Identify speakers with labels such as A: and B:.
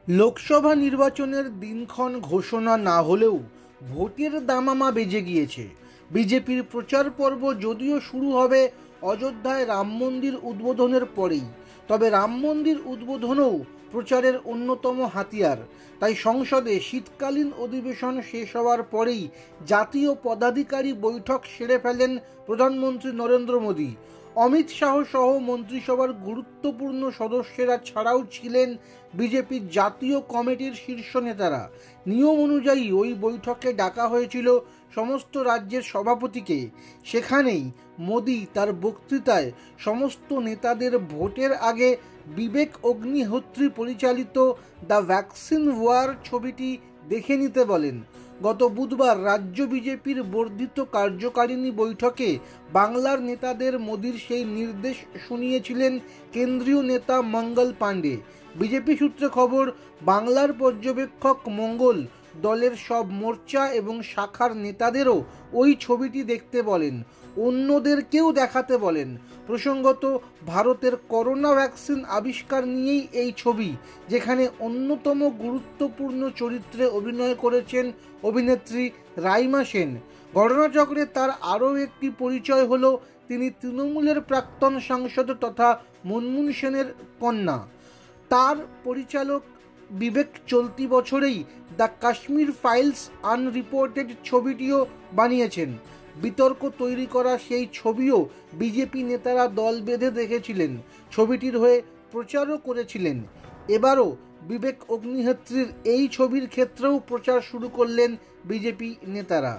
A: লোকসভা নির্বাচনের দিনক্ষণ ঘোষণা না হলেও ভোটের দামামা বেজে গিয়েছে। বিজেপির প্রচার পর্ব যদিও শুরু হবে অযোধ্যায় রাম মন্দির উদ্বোধনের পরেই, তবে রাম মন্দির উদ্বোধনও প্রচারের অন্যতম হাতিয়ার। তাই সংসদে শীতকালীন অধিবেশন শেষ হওয়ার পরেই জাতীয় পদাধিকারী বৈঠক সেরে ফেলেন প্রধানমন্ত্রী নরেন্দ্র মোদী। অমিত শাহ সহ মন্ত্রিসভার গুরুত্বপূর্ণ সদস্যরা ছাড়াও ছিলেন বিজেপির জাতীয় কমিটির শীর্ষ নেতারা। নিয়ম অনুযায়ী ওই বৈঠকে ডাকা হয়েছিল সমস্ত রাজ্যের সভাপতিকে। সেখানেই মোদী তার বক্তৃতায় সমস্ত নেতাদের ভোটের আগে বিবেক অগ্নিহোত্রী পরিচালিত দ্য ভ্যাকসিন ওয়ার ছবিটি দেখে নিতে বলেন। গত বুধবার রাজ্য বিজেপির বর্ধিত কার্যকারিণী বৈঠকে বাংলার নেতাদের মোদীর সেই নির্দেশ শুনিয়েছিলেন কেন্দ্রীয় নেতা মঙ্গল পাণ্ডে। বিজেপি সূত্রে খবর, বাংলার পর্যবেক্ষক মঙ্গল দলের সব মোর্চা এবং শাখার নেতাদেরও ওই ছবিটি দেখতে বলেন, অন্যদেরকেও দেখাতে বলেন। প্রসঙ্গত, ভারতের করোনা ভ্যাকসিন আবিষ্কার নিয়েই এই ছবি, যেখানে অন্যতম গুরুত্বপূর্ণ চরিত্রে অভিনয় করেছেন অভিনেত্রী রাইমা সেন। ঘটনাচক্রে তার আরও একটি পরিচয় হলো তিনি তৃণমূলের প্রাক্তন সাংসদ তথা মনমোহন সেনের কন্যা। তার পরিচালক বিবেক চলতি বছরেই দ্য কাশ্মীর ফাইলস আনরিপোর্টেড ছবিটিও বানিয়েছেন। বিতর্ক তৈরি করা সেই ছবিও বিজেপি নেতারা দল বেঁধে দেখেছিলেন, ছবিটির হয়ে প্রচারও করেছিলেন। এবারও বিবেক অগ্নিহোত্রীর এই ছবির ক্ষেত্রেও প্রচার শুরু করলেন বিজেপি নেতারা।